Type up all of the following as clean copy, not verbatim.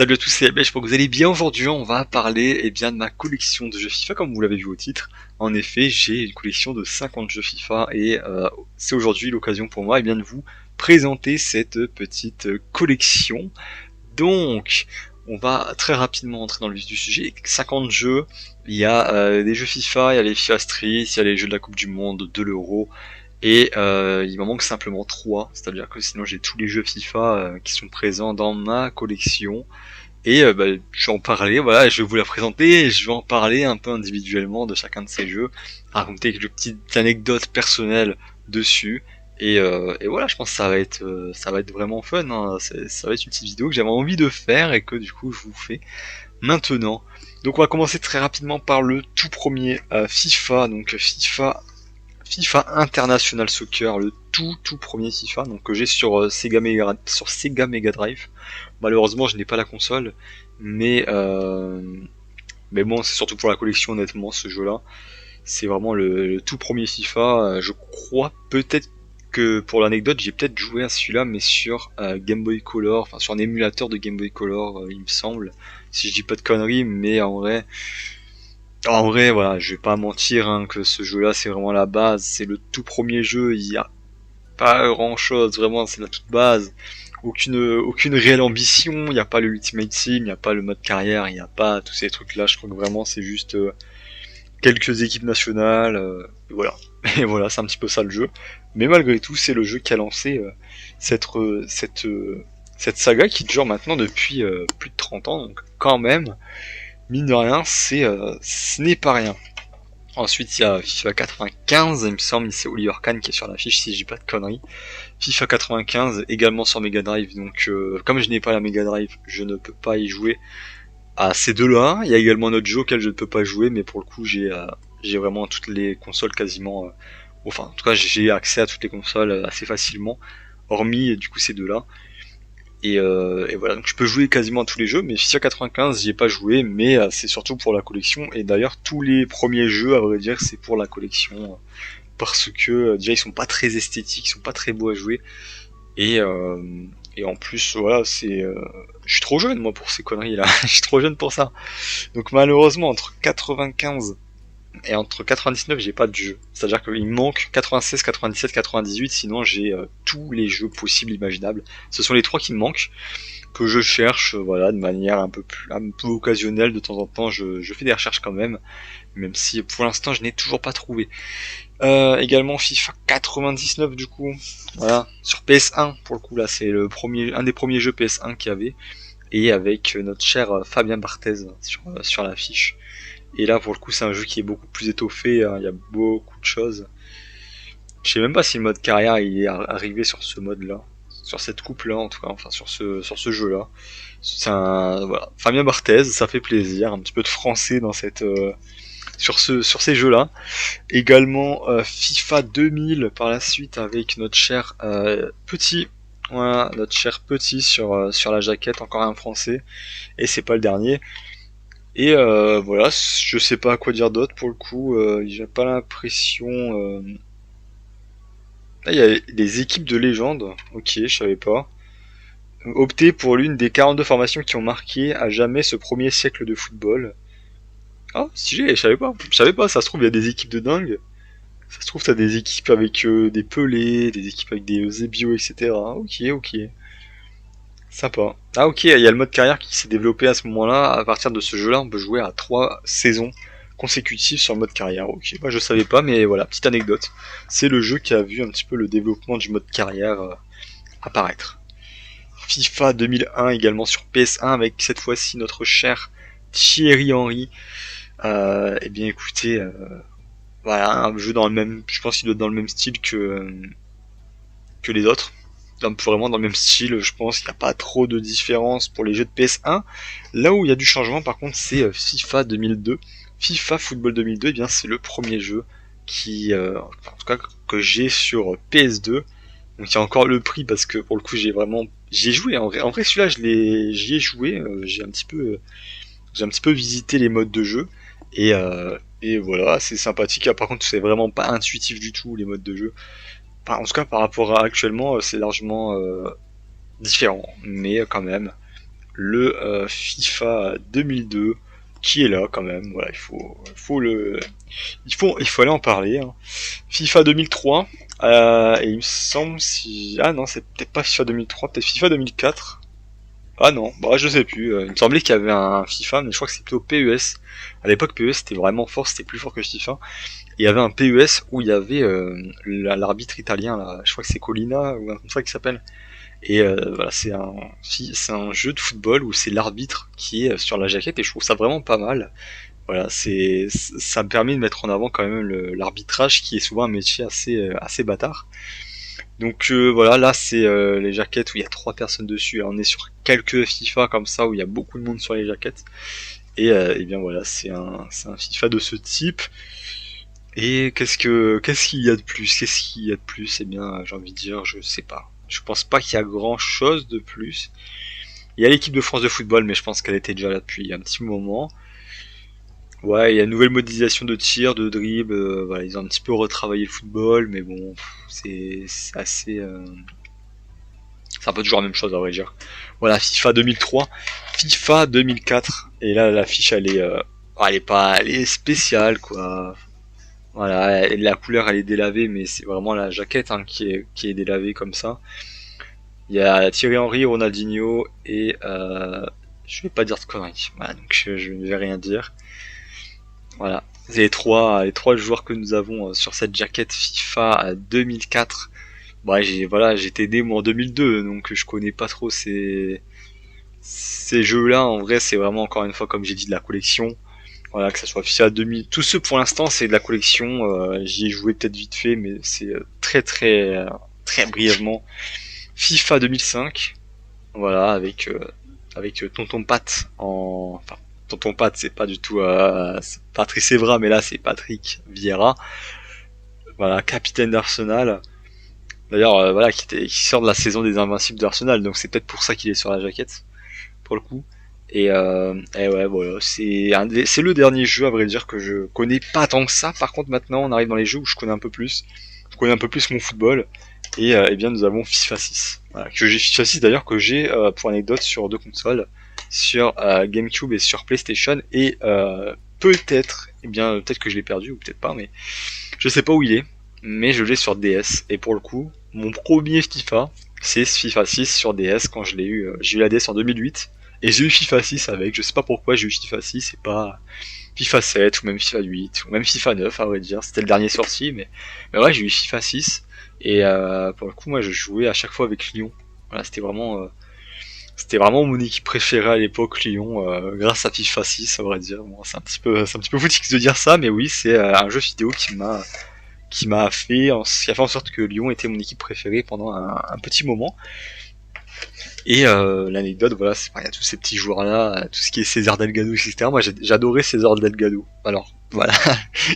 Salut à tous, c'est Abel, j'espère que vous allez bien. Aujourd'hui, on va parler de ma collection de jeux FIFA, comme vous l'avez vu au titre. En effet, j'ai une collection de 50 jeux FIFA et c'est aujourd'hui l'occasion pour moi de vous présenter cette petite collection. Donc, on va très rapidement entrer dans le vif du sujet. 50 jeux, il y a des jeux FIFA, il y a les FIFA Street, il y a les jeux de la Coupe du Monde, de l'Euro, et il m'en manque simplement 3, c'est-à-dire que sinon j'ai tous les jeux FIFA qui sont présents dans ma collection. Et je vais en parler, voilà, je vais vous la présenter et je vais en parler un peu individuellement de chacun de ces jeux, raconter quelques petites anecdotes personnelles dessus. Et voilà, je pense que ça va être vraiment fun, hein. Ça va être une petite vidéo que j'avais envie de faire et que du coup je vous fais maintenant. Donc on va commencer très rapidement par le tout premier FIFA, donc FIFA International Soccer, le tout premier FIFA, donc que j'ai sur Sega Mega Drive. Malheureusement, je n'ai pas la console, mais euh, mais bon, c'est surtout pour la collection, honnêtement, ce jeu-là. C'est vraiment le tout premier FIFA. Je crois peut-être que pour l'anecdote, j'ai peut-être joué à celui-là, mais sur Game Boy Color, enfin sur un émulateur de Game Boy Color, il me semble. Si je dis pas de conneries, mais en vrai, voilà, je vais pas mentir hein, que ce jeu-là, c'est vraiment la base. C'est le tout premier jeu. Il y a pas grand-chose, vraiment, c'est la toute base. Aucune réelle ambition. Il n'y a pas le Ultimate Team, il n'y a pas le mode carrière, il n'y a pas tous ces trucs-là. Je crois que vraiment, c'est juste quelques équipes nationales. Et voilà. Et voilà, c'est un petit peu ça le jeu. Mais malgré tout, c'est le jeu qui a lancé cette, euh, cette, euh, cette saga qui dure maintenant depuis plus de 30 ans. Donc quand même, mine de rien, ce n'est pas rien. Ensuite, il y a FIFA 95, il me semble, c'est Oliver Kahn qui est sur l'affiche si je dis pas de conneries. FIFA 95, également sur Mega Drive, donc comme je n'ai pas la Mega Drive, je ne peux pas y jouer à ces deux-là. Il y a également un autre jeu auquel je ne peux pas jouer, mais pour le coup, j'ai vraiment toutes les consoles quasiment... enfin, en tout cas, j'ai accès à toutes les consoles assez facilement, hormis du coup ces deux-là. Et voilà, donc je peux jouer quasiment à tous les jeux, mais FIFA 95 j'y ai pas joué, mais c'est surtout pour la collection. Et d'ailleurs tous les premiers jeux, à vrai dire, c'est pour la collection, parce que déjà ils sont pas très esthétiques, ils sont pas très beaux à jouer, et, euh, et en plus voilà, je suis trop jeune moi pour ces conneries là, je suis trop jeune pour ça. Donc malheureusement entre 95 et entre 99 j'ai pas de jeu, c'est-à-dire qu'il me manque 96, 97, 98, sinon j'ai tous les jeux possibles imaginables. Ce sont les trois qui me manquent, que je cherche, voilà, de manière un peu occasionnelle de temps en temps. Je fais des recherches quand même, même si pour l'instant je n'ai toujours pas trouvé. Également FIFA 99 du coup, voilà, sur PS1 pour le coup là, c'est un des premiers jeux PS1 qu'il y avait, et avec notre cher Fabien Barthez sur l'affiche. Et là pour le coup c'est un jeu qui est beaucoup plus étoffé, hein, il y a beaucoup de choses. Je sais même pas si le mode carrière il est arrivé sur ce mode là, sur cette coupe là en tout cas, enfin sur ce jeu là. C'est un voilà, Fabien Barthez, ça fait plaisir, un petit peu de français dans cette sur ces jeux là. Également FIFA 2000 par la suite avec notre cher Petit. Voilà, notre cher Petit sur la jaquette, encore un français, et c'est pas le dernier. Et voilà, je sais pas à quoi dire d'autre pour le coup, j'ai pas l'impression... Ah, il y a des équipes de légende, ok, je savais pas. Opter pour l'une des 42 formations qui ont marqué à jamais ce premier siècle de football. Ah, si j'ai, je savais pas, ça se trouve il y a des équipes de dingue. Ça se trouve t'as des équipes avec des Pelé, des équipes avec des Eusebio, etc. Ok, ok. Sympa. Ah ok, il y a le mode carrière qui s'est développé à ce moment-là. À partir de ce jeu-là, on peut jouer à 3 saisons consécutives sur le mode carrière. Ok, moi je savais pas, mais voilà, petite anecdote. C'est le jeu qui a vu un petit peu le développement du mode carrière apparaître. FIFA 2001 également sur PS1 avec cette fois-ci notre cher Thierry Henry. Eh bien écoutez, voilà, un jeu dans le même, je pense qu'il doit être dans le même style que les autres. Donc vraiment dans le même style, je pense qu'il n'y a pas trop de différence pour les jeux de PS1. Là où il y a du changement par contre c'est FIFA 2002. FIFA Football 2002, eh bien c'est le premier jeu qui, en tout cas que j'ai sur PS2. Donc il y a encore le prix parce que pour le coup j'y ai joué. En vrai celui-là j'y ai joué. J'ai un petit peu visité les modes de jeu et voilà, c'est sympathique. Par contre c'est vraiment pas intuitif du tout les modes de jeu. En tout cas, par rapport à actuellement, c'est largement différent. Mais quand même, le FIFA 2002 qui est là quand même. Voilà, il faut aller en parler. Hein. FIFA 2003. Et il me semble si ah non c'est peut-être pas FIFA 2003, peut-être FIFA 2004. Ah non, bah je sais plus. Il me semblait qu'il y avait un FIFA, mais je crois que c'était plutôt PES. À l'époque, PES c'était vraiment fort, c'était plus fort que FIFA. Et il y avait un PES où il y avait l'arbitre italien, là, je crois que c'est Colina ou un comme ça qui s'appelle. Et voilà, c'est un jeu de football où c'est l'arbitre qui est sur la jaquette et je trouve ça vraiment pas mal. Voilà, ça me permet de mettre en avant quand même l'arbitrage qui est souvent un métier assez bâtard. Donc voilà, là c'est les jaquettes où il y a trois personnes dessus. Alors, on est sur quelques FIFA comme ça où il y a beaucoup de monde sur les jaquettes. Et bien voilà, c'est un FIFA de ce type. Et qu'est-ce qu'il y a de plus? Qu'est-ce qu'il y a de plus? Eh bien, j'ai envie de dire, je sais pas. Je pense pas qu'il y a grand chose de plus. Il y a l'équipe de France de football, mais je pense qu'elle était déjà là depuis un petit moment. Ouais, il y a une nouvelle modélisation de tir, de dribble, voilà, ils ont un petit peu retravaillé le football, mais bon, c'est assez... c'est un peu toujours la même chose à vrai dire. Voilà, FIFA 2003, FIFA 2004, et là l'affiche elle est spéciale quoi. Voilà, la couleur elle est délavée, mais c'est vraiment la jaquette hein, qui est délavée comme ça. Il y a Thierry Henry, Ronaldinho et je vais pas dire de conneries. Voilà, donc je ne vais rien dire. Voilà, c'est les trois joueurs que nous avons sur cette jaquette FIFA 2004. Bah, j'étais né moi en 2002, donc je connais pas trop ces jeux-là. En vrai, c'est vraiment encore une fois, comme j'ai dit, de la collection. Voilà, que ça soit FIFA 2000, tous ceux pour l'instant, c'est de la collection. J'y ai joué peut-être vite fait, mais c'est très brièvement. FIFA 2005, voilà, avec Tonton Pat enfin, Tonton Pat, c'est pas du tout c'est Patrice Evra, mais là c'est Patrick Vieira, voilà, capitaine d'Arsenal. D'ailleurs, voilà, qui sort de la saison des Invincibles d'Arsenal, donc c'est peut-être pour ça qu'il est sur la jaquette, pour le coup. Et ouais, voilà, c'est le dernier jeu, à vrai dire, que je connais pas tant que ça. Par contre, maintenant, on arrive dans les jeux où je connais un peu plus. Je connais un peu plus mon football. Et bien, nous avons FIFA 6. Voilà, que j'ai FIFA 6 d'ailleurs, que j'ai, pour anecdote, sur deux consoles, sur GameCube et sur PlayStation. Et peut-être que je l'ai perdu, ou peut-être pas, mais je sais pas où il est. Mais je l'ai sur DS. Et pour le coup, mon premier FIFA, c'est FIFA 6 sur DS quand je l'ai eu. J'ai eu la DS en 2008. Et j'ai eu FIFA 6 avec, je sais pas pourquoi j'ai eu FIFA 6 et pas FIFA 7 ou même FIFA 8 ou même FIFA 9 à vrai dire, c'était le dernier sorti mais ouais j'ai eu FIFA 6 et pour le coup moi je jouais à chaque fois avec Lyon. Voilà, c'était vraiment mon équipe préférée à l'époque Lyon grâce à FIFA 6 à vrai dire. Bon, c'est un petit peu foutique de dire ça mais oui, c'est un jeu vidéo qui a fait en sorte que Lyon était mon équipe préférée pendant un petit moment. Et l'anecdote, voilà, il y a tous ces petits joueurs-là, tout ce qui est César Delgado, etc. Moi, j'adorais César Delgado. Alors, voilà,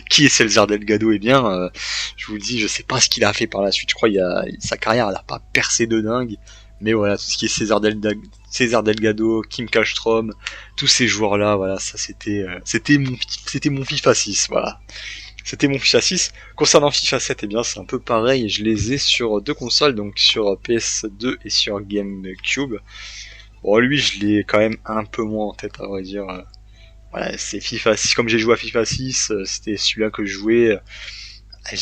qui est César Delgado? Eh bien, je vous le dis, je sais pas ce qu'il a fait par la suite. Je crois sa carrière, elle a pas percé de dingue. Mais voilà, tout ce qui est César Delgado, Kim Kallstrom, tous ces joueurs-là, voilà, ça c'était mon FIFA 6, voilà. C'était mon FIFA 6. Concernant FIFA 7, eh bien c'est un peu pareil, je les ai sur deux consoles, donc sur PS2 et sur GameCube. Bon lui je l'ai quand même un peu moins en tête à vrai dire. Voilà, c'est FIFA 6, comme j'ai joué à FIFA 6, c'était celui-là que je jouais.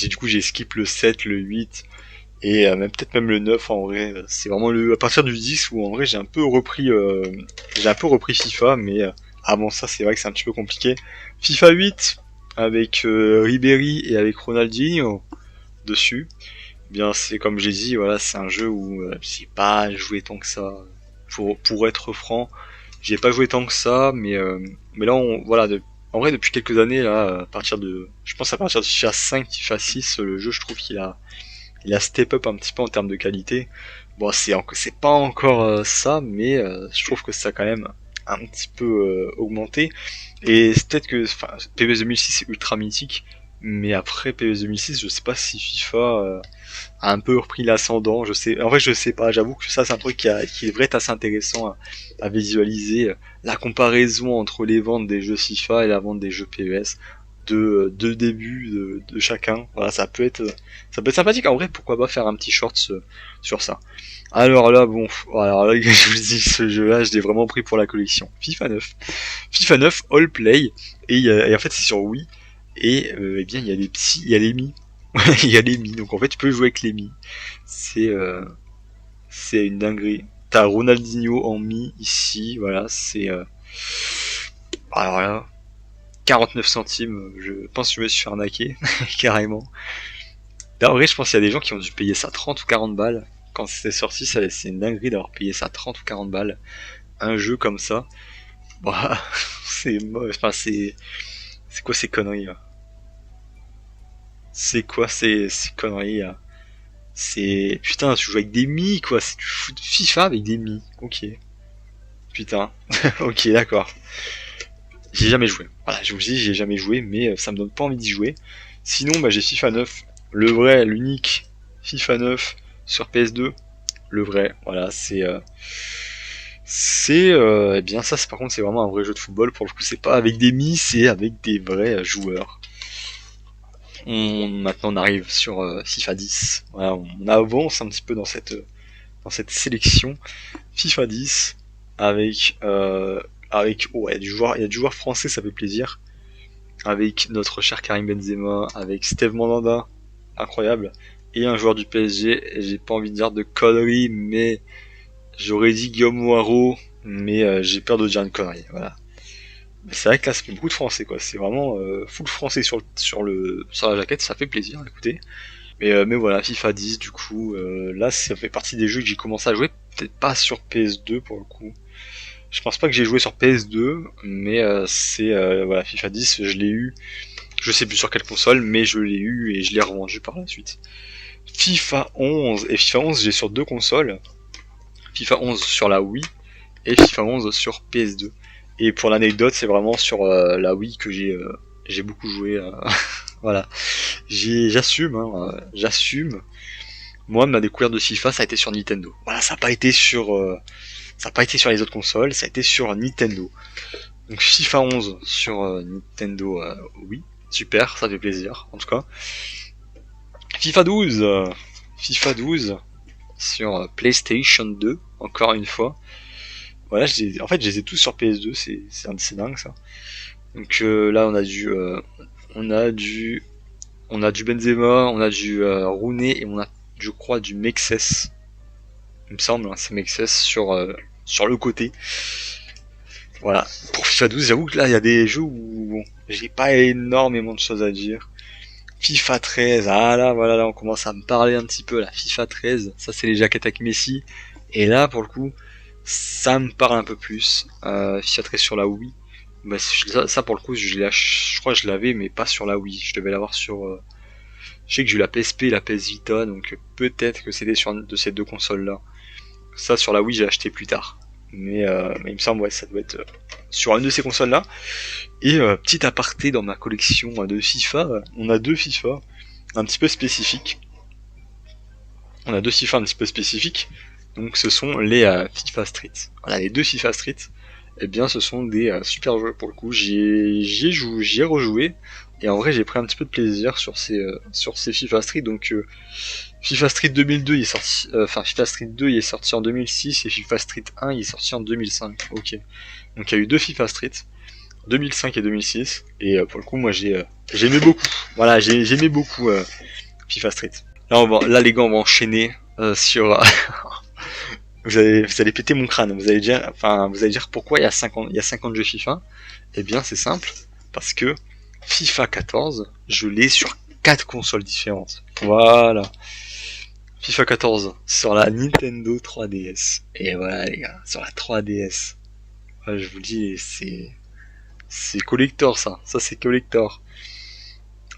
Du coup j'ai skip le 7, le 8 et peut-être même le 9 en vrai. C'est vraiment à partir du 10 où en vrai j'ai un peu repris FIFA, mais avant ça c'est vrai que c'est un petit peu compliqué. FIFA 8 avec Ribéry et avec Ronaldinho dessus. Eh bien c'est comme j'ai dit, voilà, c'est un jeu où j'ai pas joué tant que ça. Pour être franc, j'ai pas joué tant que ça, mais là en vrai depuis quelques années là, je pense à partir de FIFA 5, FIFA 6, le jeu je trouve il a step up un petit peu en termes de qualité. Bon c'est pas encore ça, mais je trouve que ça a quand même un petit peu augmenté. Et c'est peut-être que PES 2006 est ultra mythique, mais après PES 2006, je sais pas si FIFA a un peu repris l'ascendant. En vrai, je sais pas. J'avoue que ça, c'est un truc qui devrait être assez intéressant à visualiser la comparaison entre les ventes des jeux FIFA et la vente des jeux PES. de début de chacun. Voilà, ça peut être sympathique. En vrai, pourquoi pas faire un petit short sur ça. Alors là, bon, alors là, je vous dis, ce jeu-là, je l'ai vraiment pris pour la collection. FIFA 9. FIFA 9 All Play. Et en fait, c'est sur Wii. Et eh bien, il y a il y a les Mi. Il y a les Mi. Donc en fait, tu peux jouer avec les Mi. C'est une dinguerie. T'as Ronaldinho en Mi ici. Voilà, alors là, 49 centimes. Je pense que je me suis fait arnaquer. Carrément. Là, en vrai, je pense qu'il y a des gens qui ont dû payer ça 30 ou 40 balles. Quand c'était sorti, c'est une dinguerie d'avoir payé ça 30 ou 40 balles. Un jeu comme ça. Bah, c'est moche. Enfin, c'est quoi ces conneries là? C'est quoi ces conneries là? C'est. Putain, tu joues avec des Mi quoi. C'est du foot FIFA avec des Mi. Ok. Putain. Ok, d'accord. J'ai jamais joué. Voilà, je vous dis, j'ai jamais joué, mais ça me donne pas envie d'y jouer. Sinon, bah, j'ai FIFA 9. Le vrai, l'unique FIFA 9 sur PS2. Le vrai, voilà, eh bien ça, c'est par contre, c'est vraiment un vrai jeu de football. Pour le coup, c'est pas avec des Mi, c'est avec des vrais joueurs. Maintenant, on arrive sur FIFA 10. Voilà, on avance un petit peu dans cette sélection. FIFA 10 avec oh, il y a du joueur français, ça fait plaisir. Avec notre cher Karim Benzema, avec Steve Mandanda, incroyable, et un joueur du PSG. J'ai pas envie de dire de conneries, mais j'aurais dit Guillaume Moirot, mais j'ai peur de dire une connerie. Voilà. Mais c'est vrai que là, ça fait beaucoup de français, quoi. C'est vraiment full français sur la jaquette, ça fait plaisir, écoutez. Mais voilà, FIFA 10, du coup, là, ça fait partie des jeux que j'ai commencé à jouer, peut-être pas sur PS2 pour le coup. Je pense pas que j'ai joué sur PS2, mais voilà, FIFA 10, je l'ai eu. Je sais plus sur quelle console, mais je l'ai eu et je l'ai revendu par la suite. FIFA 11 et FIFA 11, j'ai sur deux consoles. FIFA 11 sur la Wii et FIFA 11 sur PS2. Et pour l'anecdote, c'est vraiment sur la Wii que j'ai beaucoup joué. Voilà, j'assume, hein, j'assume. Moi, ma découverte de FIFA, ça a été sur Nintendo. Voilà, ça a pas été sur les autres consoles, ça a été sur Nintendo. Donc FIFA 11 sur Nintendo, oui, super, ça fait plaisir, en tout cas. FIFA 12, FIFA 12 sur PlayStation 2, encore une fois. Voilà, en fait, je les ai tous sur PS2, c'est dingue ça. Donc là, on a du Benzema, on a du Rooney et on a, je crois, du Mexes. Il me semble, hein, c'est Mexes sur le côté. Voilà. Pour FIFA 12, j'avoue que là, il y a des jeux où bon, j'ai pas énormément de choses à dire. FIFA 13, ah là, voilà, là, on commence à me parler un petit peu, là. FIFA 13, ça, c'est les jaquettes avec Messi. Et là, pour le coup, ça me parle un peu plus. FIFA 13 sur la Wii. Bah, ça, pour le coup, je crois que je l'avais, mais pas sur la Wii. Je devais l'avoir sur. Je sais que j'ai eu la PSP et la PS Vita, donc peut-être que c'était sur une de ces deux consoles-là. Ça, sur la Wii, j'ai acheté plus tard. Mais il me semble, ouais, ça doit être sur une de ces consoles-là. Et petit aparté dans ma collection de FIFA, on a deux FIFA un petit peu spécifiques. On a deux FIFA un petit peu spécifiques. Donc ce sont les FIFA Street. Voilà, les deux FIFA Street. Eh bien, ce sont des super jeux pour le coup. J'y ai rejoué. Et en vrai, j'ai pris un petit peu de plaisir sur ces FIFA Street. Donc, FIFA Street 2002, il est sorti. Enfin, FIFA Street 2, il est sorti en 2006 et FIFA Street 1, il est sorti en 2005. Ok. Donc, il y a eu deux FIFA Street, 2005 et 2006. Et pour le coup, moi, j'aimais beaucoup. Voilà, j'aimais beaucoup FIFA Street. Là, les gars, on va enchaîner sur. Vous allez péter mon crâne. Vous allez dire pourquoi il y a 50 jeux FIFA. Eh bien, c'est simple, parce que FIFA 14, je l'ai sur 4 consoles différentes. Voilà. FIFA 14 sur la Nintendo 3DS. Et voilà les gars, sur la 3DS. Ouais, je vous dis, c'est collector ça. Ça c'est collector.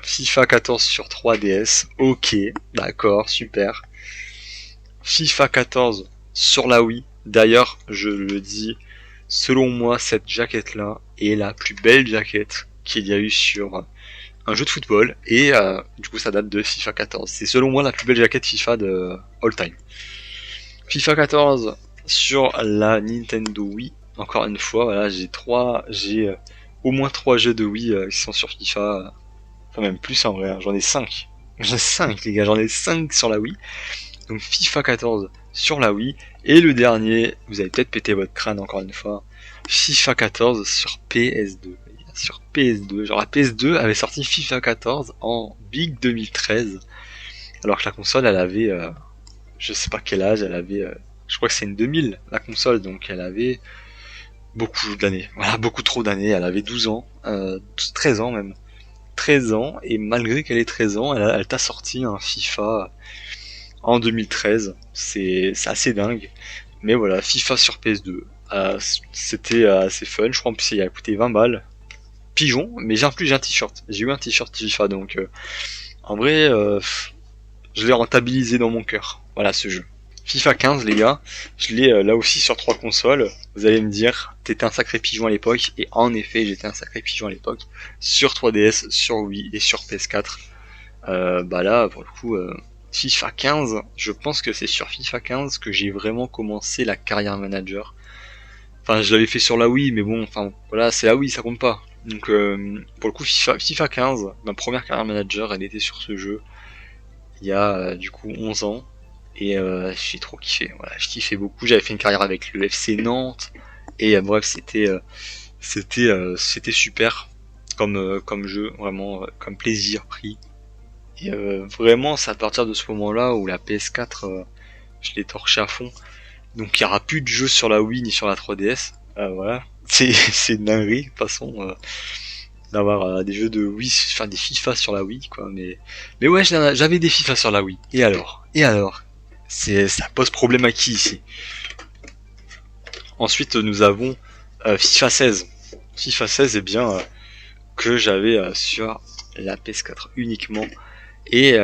FIFA 14 sur 3DS. Ok, d'accord, super. FIFA 14 sur la Wii. D'ailleurs, je le dis, selon moi, cette jaquette-là est la plus belle jaquette qu'il y a eu sur un jeu de football. Et du coup, ça date de FIFA 14. C'est selon moi la plus belle jaquette FIFA de all time. FIFA 14 sur la Nintendo Wii. Encore une fois, voilà, j'ai au moins 3 jeux de Wii qui sont sur FIFA, enfin même plus en vrai, hein, j'en ai 5. J'en ai 5 les gars, j'en ai 5 sur la Wii. Donc FIFA 14 sur la Wii, et le dernier, vous avez peut-être pété votre crâne encore une fois, FIFA 14 sur PS2. Sur PS2, genre la PS2 avait sorti FIFA 14 en Big 2013, alors que la console elle avait, je sais pas quel âge, elle avait, je crois que c'est une 2000 la console, donc elle avait beaucoup d'années, voilà, beaucoup trop d'années, elle avait 12 ans, 13 ans même, 13 ans, et malgré qu'elle ait 13 ans, elle t'a sorti un FIFA en 2013, c'est assez dingue, mais voilà, FIFA sur PS2, c'était assez fun, je crois en plus il a coûté 20 balles, pigeon, mais j'ai en plus j'ai un t-shirt, j'ai eu un t-shirt FIFA, donc en vrai, je l'ai rentabilisé dans mon cœur, voilà ce jeu. FIFA 15 les gars, je l'ai là aussi sur 3 consoles, vous allez me dire, t'étais un sacré pigeon à l'époque, et en effet j'étais un sacré pigeon à l'époque, sur 3DS, sur Wii et sur PS4, bah là pour le coup, FIFA 15, je pense que c'est sur FIFA 15 que j'ai vraiment commencé la carrière manager. Enfin, je l'avais fait sur la Wii, mais bon, enfin, voilà, c'est la Wii, ça compte pas. Donc, pour le coup, FIFA 15, ma première carrière manager, elle était sur ce jeu, il y a du coup 11 ans, et j'ai trop kiffé, voilà, je kiffais beaucoup, j'avais fait une carrière avec le FC Nantes, et bref, c'était super comme jeu, vraiment, comme plaisir pris. Et vraiment, c'est à partir de ce moment-là où la PS4, je l'ai torché à fond. Donc il n'y aura plus de jeux sur la Wii ni sur la 3DS. Voilà. C'est une dinguerie, de toute façon, d'avoir des jeux de Wii, enfin des FIFA sur la Wii, quoi. Mais ouais, j'avais des FIFA sur la Wii. Et alors ça pose problème à qui ici? Ensuite, nous avons FIFA 16. FIFA 16, eh bien, que j'avais sur la PS4 uniquement. Et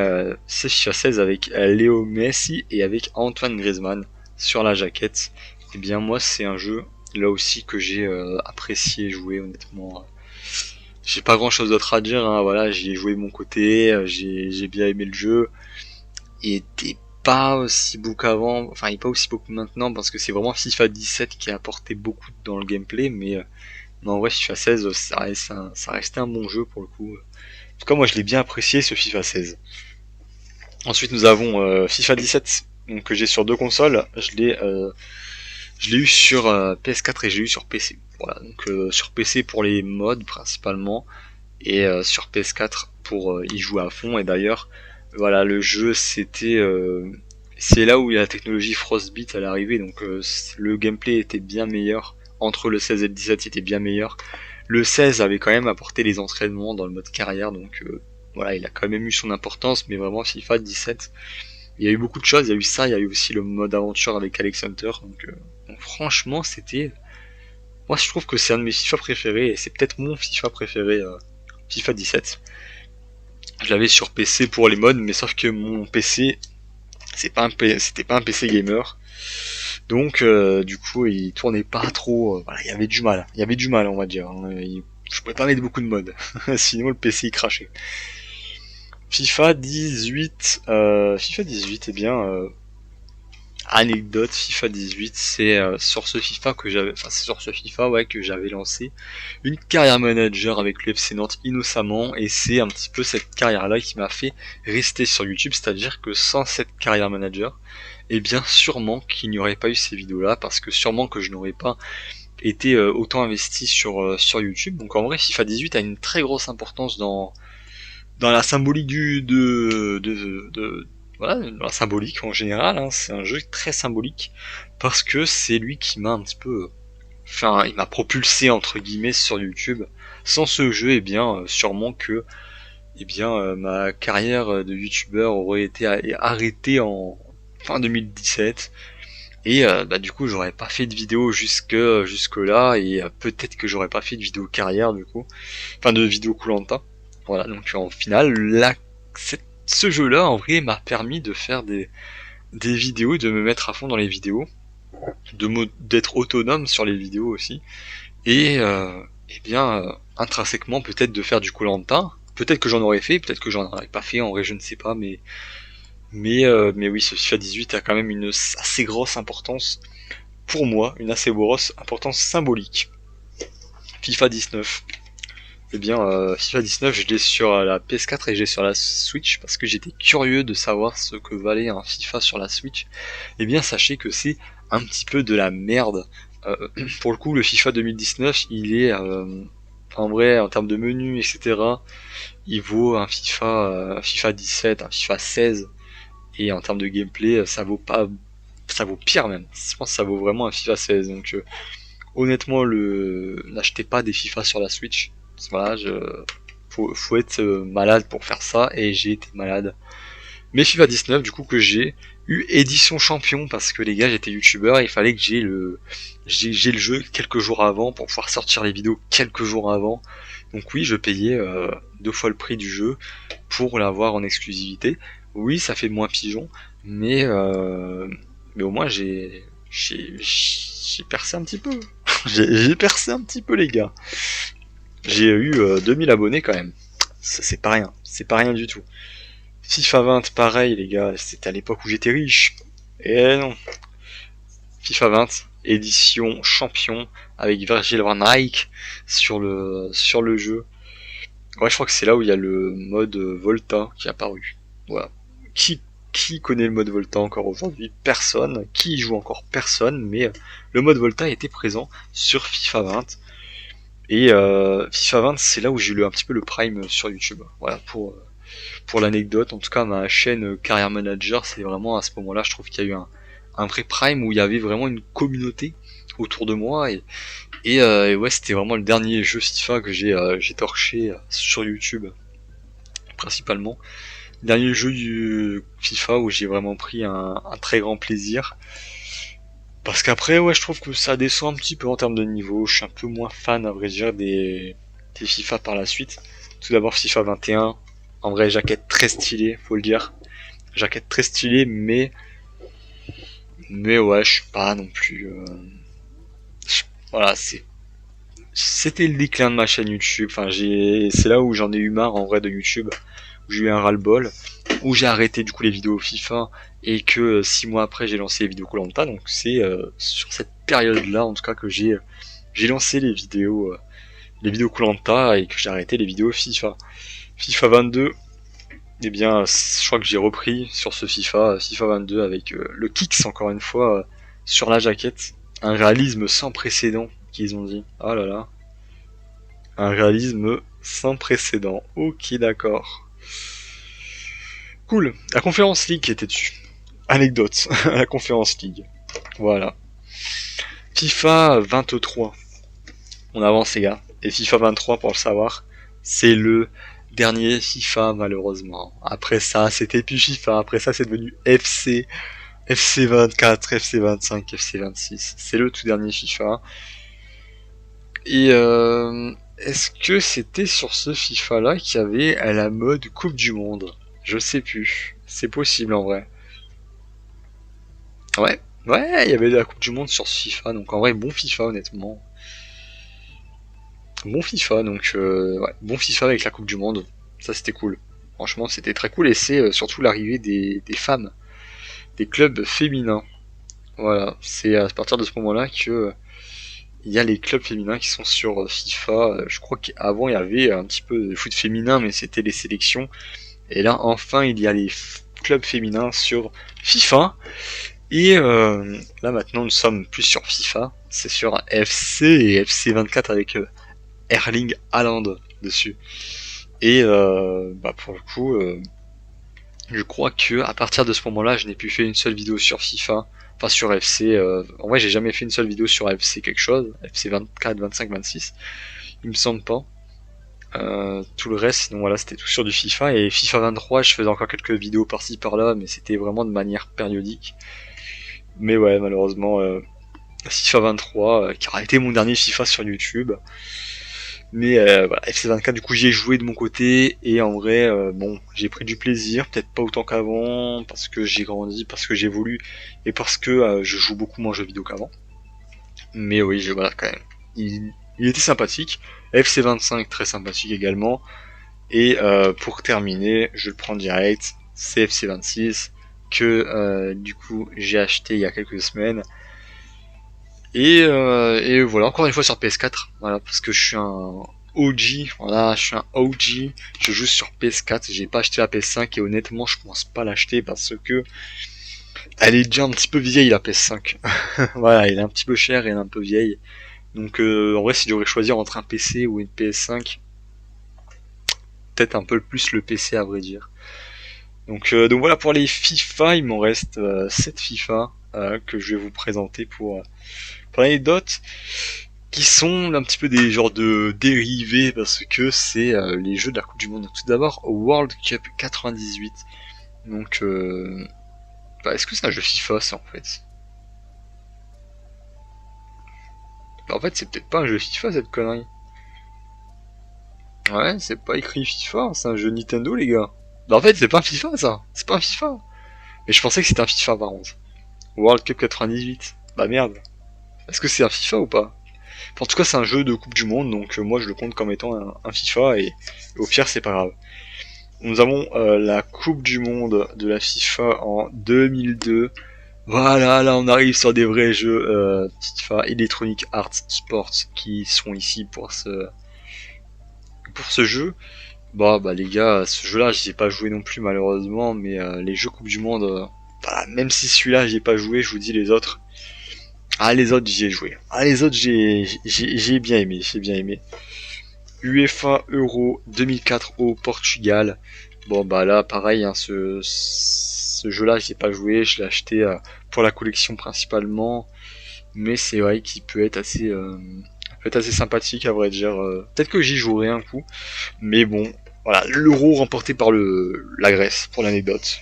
c'est FIFA 16 avec Léo Messi et avec Antoine Griezmann sur la jaquette. Et bien moi c'est un jeu là aussi que j'ai apprécié jouer honnêtement. J'ai pas grand chose d'autre à dire, hein, voilà, j'y ai joué de mon côté, j'ai bien aimé le jeu. Il était pas aussi beau qu'avant, enfin il est pas aussi beau que maintenant parce que c'est vraiment FIFA 17 qui a apporté beaucoup dans le gameplay, mais en vrai FIFA 16 ça restait un bon jeu pour le coup. En tout cas moi je l'ai bien apprécié ce FIFA 16. Ensuite nous avons FIFA 17 donc, que j'ai sur 2 consoles. Je l'ai eu sur PS4 et j'ai eu sur PC. Voilà, donc sur PC pour les mods principalement et sur PS4 pour y jouer à fond. Et d'ailleurs, voilà, le jeu c'est là où la technologie Frostbite est arrivée, donc le gameplay était bien meilleur. Entre le 16 et le 17, il était bien meilleur. Le 16 avait quand même apporté les entraînements dans le mode carrière, donc voilà, il a quand même eu son importance, mais vraiment FIFA 17, il y a eu beaucoup de choses, il y a eu ça, il y a eu aussi le mode aventure avec Alex Hunter, donc franchement c'était... Moi je trouve que c'est un de mes FIFA préférés, et c'est peut-être mon FIFA préféré, FIFA 17. Je l'avais sur PC pour les mods, mais sauf que mon PC, c'était pas un PC gamer, donc du coup il tournait pas trop, voilà, il y avait du mal on va dire, hein. Je pouvais pas mettre beaucoup de mods, sinon le PC il crachait. FIFA 18, eh bien, anecdote, FIFA 18, c'est sur ce FIFA que j'avais, enfin c'est sur ce FIFA ouais que j'avais lancé une carrière manager avec le FC Nantes innocemment, et c'est un petit peu cette carrière-là qui m'a fait rester sur YouTube, c'est-à-dire que sans cette carrière manager, eh bien sûrement qu'il n'y aurait pas eu ces vidéos-là, parce que sûrement que je n'aurais pas été autant investi sur YouTube. Donc en vrai, FIFA 18 a une très grosse importance dans la symbolique voilà, dans la symbolique en général, hein. C'est un jeu très symbolique parce que c'est lui qui m'a un petit peu, enfin, il m'a propulsé entre guillemets sur YouTube. Sans ce jeu, eh bien, sûrement que, eh bien, ma carrière de youtubeur aurait été arrêtée en fin 2017. Et bah du coup j'aurais pas fait de vidéo jusque là, et peut-être que j'aurais pas fait de vidéo carrière du coup, enfin de vidéo Koh-Lanta. Voilà, donc en final ce jeu là en vrai m'a permis de faire des vidéos, de me mettre à fond dans les vidéos, d'être autonome sur les vidéos aussi, et eh bien intrinsèquement peut-être de faire du Koh-Lanta, peut-être que j'en aurais fait, peut-être que j'en aurais pas fait, en vrai je ne sais pas, mais oui, ce FIFA 18 a quand même une assez grosse importance pour moi, une assez grosse importance symbolique. FIFA 19. Eh bien, FIFA 19, je l'ai sur la PS4 et j'ai sur la Switch parce que j'étais curieux de savoir ce que valait un FIFA sur la Switch. Eh bien, sachez que c'est un petit peu de la merde. Pour le coup, le FIFA 2019, il est en vrai, en termes de menu, etc., il vaut un FIFA 17, un FIFA 16, et en termes de gameplay, ça vaut pas, ça vaut pire même. Je pense que ça vaut vraiment un FIFA 16. Donc, honnêtement, n'achetez pas des FIFA sur la Switch. Voilà, faut être malade pour faire ça, et j'ai été malade. Mais FIFA 19, du coup, que j'ai eu édition champion, parce que les gars, j'étais youtubeur, et il fallait que j'ai le jeu quelques jours avant pour pouvoir sortir les vidéos quelques jours avant. Donc oui, je payais 2 fois le prix du jeu pour l'avoir en exclusivité. Oui, ça fait moins pigeon, mais au moins j'ai percé un petit peu. J'ai percé un petit peu, les gars. J'ai eu 2000 abonnés quand même. Ça, c'est pas rien, c'est pas rien du tout. FIFA 20, pareil, les gars, c'était à l'époque où j'étais riche. Et non. FIFA 20, édition champion, avec Virgil van Dijk sur le jeu. Ouais, je crois que c'est là où il y a le mode Volta qui est apparu. Voilà. Qui, qui connaît le mode Volta encore aujourd'hui? Personne. Qui y joue encore? Personne. Mais le mode Volta était présent sur FIFA 20. Et FIFA 20, c'est là où j'ai eu un petit peu le prime sur YouTube. Voilà, pour l'anecdote. En tout cas, ma chaîne Career Manager, c'est vraiment à ce moment-là, je trouve qu'il y a eu un vrai prime où il y avait vraiment une communauté autour de moi. Et ouais, c'était vraiment le dernier jeu FIFA que j'ai torché sur YouTube, principalement. Dernier jeu du FIFA où j'ai vraiment pris un très grand plaisir. Parce qu'après, ouais, je trouve que ça descend un petit peu en termes de niveau. Je suis un peu moins fan, à vrai dire, des FIFA par la suite. Tout d'abord, FIFA 21. En vrai, jaquette très stylée, faut le dire. Jaquette très stylée, mais ouais, je suis pas non plus. Voilà, c'était le déclin de ma chaîne YouTube. Enfin, c'est là où j'en ai eu marre en vrai de YouTube, où j'ai eu un ras-le-bol, où j'ai arrêté du coup les vidéos FIFA et que 6 mois après j'ai lancé les vidéos koh. Donc c'est sur cette période-là en tout cas que j'ai lancé les vidéos koh et que j'ai arrêté les vidéos FIFA. FIFA 22, eh bien, je crois que j'ai repris sur ce FIFA 22 avec le Kicks encore une fois sur la jaquette. Un réalisme sans précédent qu'ils ont dit. Oh là là. Un réalisme sans précédent. Ok, d'accord. Cool. La Conférence League qui était dessus. Anecdote. La Conférence League. Voilà. FIFA 23. On avance, les gars. Et FIFA 23, pour le savoir, c'est le dernier FIFA, malheureusement. Après ça, c'était plus FIFA. Après ça, c'est devenu FC. FC 24, FC 25, FC 26. C'est le tout dernier FIFA. Et est-ce que c'était sur ce FIFA-là qu'il y avait la mode Coupe du Monde? Je sais plus. C'est possible en vrai. Ouais, ouais, il y avait la Coupe du Monde sur ce FIFA. Donc en vrai, bon FIFA, honnêtement. Bon FIFA, donc ouais, bon FIFA avec la Coupe du Monde. Ça, c'était cool. Franchement, c'était très cool. Et c'est surtout l'arrivée des femmes, des clubs féminins. Voilà, c'est à partir de ce moment-là que il y a les clubs féminins qui sont sur FIFA. Je crois qu'avant il y avait un petit peu de foot féminin, mais c'était les sélections. Et là, enfin, il y a les clubs féminins sur FIFA. Et là, maintenant, nous sommes plus sur FIFA. C'est sur FC et FC 24 avec Erling Haaland dessus. Et bah pour le coup, je crois que à partir de ce moment-là, je n'ai plus fait une seule vidéo sur FIFA. Enfin sur FC. En vrai, j'ai jamais fait une seule vidéo sur FC quelque chose. FC 24, 25, 26. Il me semble pas. Tout le reste, sinon voilà, c'était tout sur du FIFA. Et FIFA 23, je faisais encore quelques vidéos par-ci par-là, mais c'était vraiment de manière périodique. Mais ouais, malheureusement, FIFA 23, qui aurait été mon dernier FIFA sur YouTube. Mais voilà, FC24, du coup, j'y ai joué de mon côté. Et en vrai, bon, j'ai pris du plaisir, peut-être pas autant qu'avant, parce que j'ai grandi, parce que j'ai évolué, et parce que je joue beaucoup moins jeux vidéo qu'avant. Mais oui, voilà, quand même. Il était sympathique. FC25, très sympathique également. Et pour terminer, je le prends direct, c'est FC26, que du coup, j'ai acheté il y a quelques semaines. Et voilà, encore une fois sur PS4, voilà, parce que je suis OG, voilà, je suis un OG, je joue sur PS4, j'ai pas acheté la PS5 et honnêtement je pense pas l'acheter parce que elle est déjà un petit peu vieille la PS5. Voilà, elle est un petit peu chère et elle est un peu vieille. Donc en vrai si je devrais choisir entre un PC ou une PS5, peut-être un peu plus le PC à vrai dire. Donc voilà pour les FIFA, il m'en reste 7 FIFA que je vais vous présenter pour l'anecdote, qui sont un petit peu des genres de dérivés parce que c'est les jeux de la Coupe du Monde. Donc, tout d'abord, World Cup 98. Donc, bah, est-ce que c'est un jeu FIFA ça en fait? Bah, en fait, c'est peut-être pas un jeu FIFA cette connerie. Ouais, c'est pas écrit FIFA, c'est un jeu Nintendo les gars. Bah, en fait, c'est pas un FIFA ça, c'est pas un FIFA. Mais je pensais que c'était un FIFA par contre. World Cup 98. Bah merde. Est-ce que c'est un FIFA ou pas? En tout cas, c'est un jeu de Coupe du Monde, donc moi je le compte comme étant un FIFA et au pire c'est pas grave. Nous avons la Coupe du Monde de la FIFA en 2002. Voilà, là on arrive sur des vrais jeux FIFA Electronic Arts Sports qui sont ici pour ce jeu. Bah les gars, ce jeu-là j'y ai pas joué non plus malheureusement, mais les jeux Coupe du Monde, voilà, même si celui-là j'y ai pas joué, je vous dis les autres. Ah les autres j'y ai joué. Ah les autres j'ai bien aimé, j'ai bien aimé. UEFA Euro 2004 au Portugal. Bon bah là pareil, hein, ce jeu-là j'ai pas joué, je l'ai acheté pour la collection principalement, mais c'est vrai qu'il peut être assez sympathique à vrai dire. Peut-être que j'y jouerai un coup, mais bon, voilà, l'Euro remporté par la Grèce pour l'anecdote.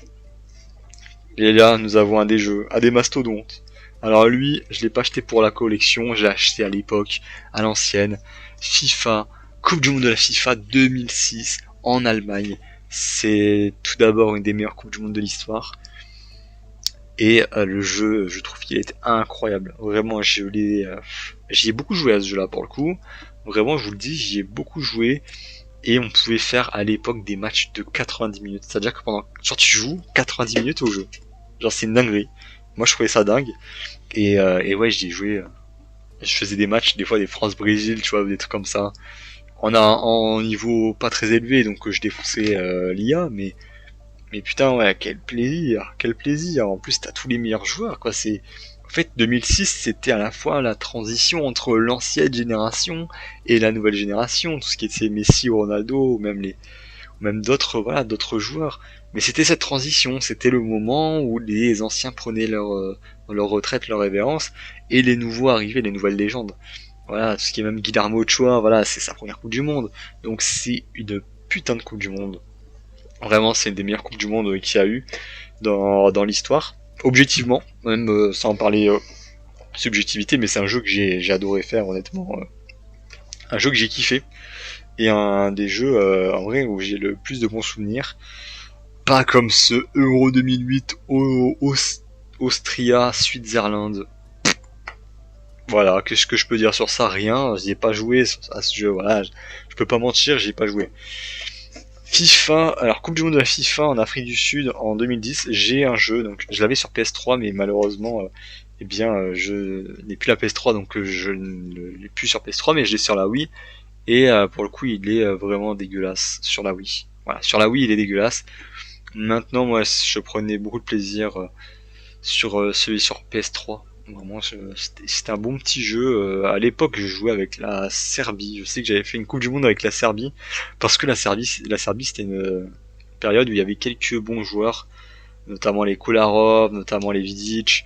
Et là nous avons un des mastodontes. Alors lui, je l'ai pas acheté pour la collection, je l'ai acheté à l'époque, à l'ancienne, FIFA, Coupe du Monde de la FIFA 2006 en Allemagne. C'est tout d'abord une des meilleures Coupes du Monde de l'histoire. Et le jeu, je trouve qu'il est incroyable. Vraiment, j'y ai beaucoup joué à ce jeu-là pour le coup. Vraiment, je vous le dis, j'y ai beaucoup joué. Et on pouvait faire à l'époque des matchs de 90 minutes. C'est-à-dire que genre tu joues 90 minutes au jeu. Genre c'est une dinguerie. Moi je trouvais ça dingue. Et ouais, j'y ai joué. Je faisais des matchs, des fois des France-Brésil, tu vois, des trucs comme ça. En niveau pas très élevé, donc je défonçais l'IA, mais putain ouais, quel plaisir, quel plaisir. En plus t'as tous les meilleurs joueurs, quoi. En fait 2006 c'était à la fois la transition entre l'ancienne génération et la nouvelle génération, tout ce qui était Messi ou Ronaldo, ou même d'autres voilà d'autres joueurs. Mais c'était cette transition, c'était le moment où les anciens prenaient leur retraite, leur révérence, et les nouveaux arrivaient, les nouvelles légendes. Voilà, tout ce qui est même Guillermo Ochoa, voilà, c'est sa première Coupe du Monde. Donc c'est une putain de Coupe du Monde. Vraiment, c'est une des meilleures Coupes du Monde qu'il y a eu dans l'histoire. Objectivement, même sans parler subjectivité, mais c'est un jeu que j'ai adoré faire, honnêtement. Un jeu que j'ai kiffé. Et un des jeux, en vrai, où j'ai le plus de bons souvenirs. Pas comme ce Euro 2008 Austria, Switzerland. Voilà, qu'est-ce que je peux dire sur ça? Rien, j'y ai pas joué à ce jeu, voilà, je peux pas mentir, j'y ai pas joué. FIFA, alors Coupe du Monde de la FIFA en Afrique du Sud en 2010, j'ai un jeu, donc je l'avais sur PS3, mais malheureusement, eh bien, je n'ai plus la PS3, donc je ne l'ai plus sur PS3, mais je l'ai sur la Wii, et pour le coup, il est vraiment dégueulasse sur la Wii. Voilà, sur la Wii, il est dégueulasse. Maintenant, moi, je prenais beaucoup de plaisir sur celui sur PS3. Vraiment, c'était un bon petit jeu. À l'époque, je jouais avec la Serbie. Je sais que j'avais fait une Coupe du Monde avec la Serbie parce que la Serbie, c'était une période où il y avait quelques bons joueurs, notamment les Kolarov, notamment les Vidic.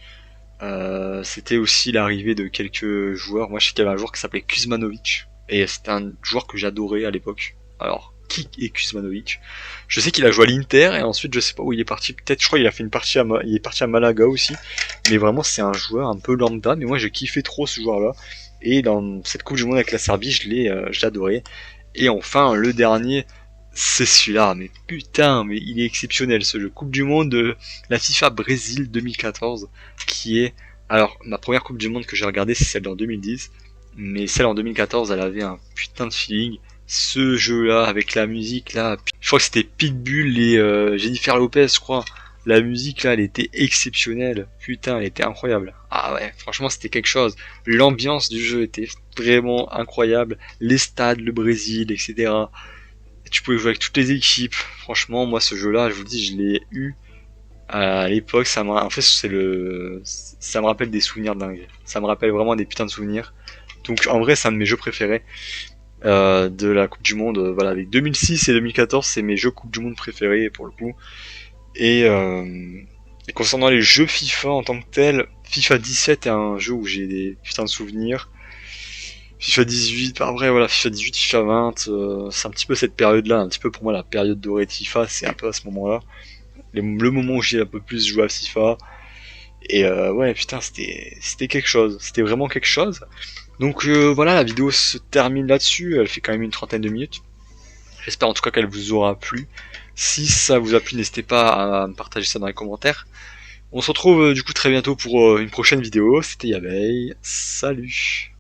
C'était aussi l'arrivée de quelques joueurs. Moi, je sais qu'il y avait un joueur qui s'appelait Kuzmanovic et c'était un joueur que j'adorais à l'époque. Alors, qui est Kuzmanovic? Je sais qu'il a joué à l'Inter et ensuite je sais pas où il est parti. Peut-être, je crois, il a fait une partie il est parti à Malaga aussi. Mais vraiment, c'est un joueur un peu lambda. Mais moi, j'ai kiffé trop ce joueur-là. Et dans cette Coupe du Monde avec la Serbie, je l'ai adoré. Et enfin, le dernier, c'est celui-là. Mais putain, mais il est exceptionnel ce jeu. Coupe du Monde de la FIFA Brésil 2014, qui est, alors, ma première Coupe du Monde que j'ai regardée, c'est celle en 2010. Mais celle en 2014, elle avait un putain de feeling. Ce jeu-là, avec la musique là, je crois que c'était Pitbull et Jennifer Lopez, je crois. La musique là, elle était exceptionnelle. Putain, elle était incroyable. Ah ouais, franchement, c'était quelque chose. L'ambiance du jeu était vraiment incroyable. Les stades, le Brésil, etc. Tu pouvais jouer avec toutes les équipes. Franchement, moi, ce jeu-là, je vous dis, je l'ai eu à l'époque. En fait, ça me rappelle des souvenirs dingues. Ça me rappelle vraiment des putains de souvenirs. Donc, en vrai, c'est un de mes jeux préférés de la Coupe du Monde. Voilà, avec 2006 et 2014, c'est mes jeux Coupe du Monde préférés pour le coup. Et, et concernant les jeux FIFA en tant que tel, FIFA 17 est un jeu où j'ai des putains de souvenirs. FIFA 18, par vrai, voilà, FIFA 18, FIFA 20, c'est un petit peu cette période-là, un petit peu pour moi la période dorée de FIFA, c'est un peu à ce moment-là. Le moment où j'ai un peu plus joué à FIFA. Et ouais, putain, c'était quelque chose, c'était vraiment quelque chose. Donc voilà, la vidéo se termine là-dessus, elle fait quand même une trentaine de minutes. J'espère en tout cas qu'elle vous aura plu. Si ça vous a plu, n'hésitez pas à me partager ça dans les commentaires. On se retrouve du coup très bientôt pour une prochaine vidéo. C'était Yabeille. Salut.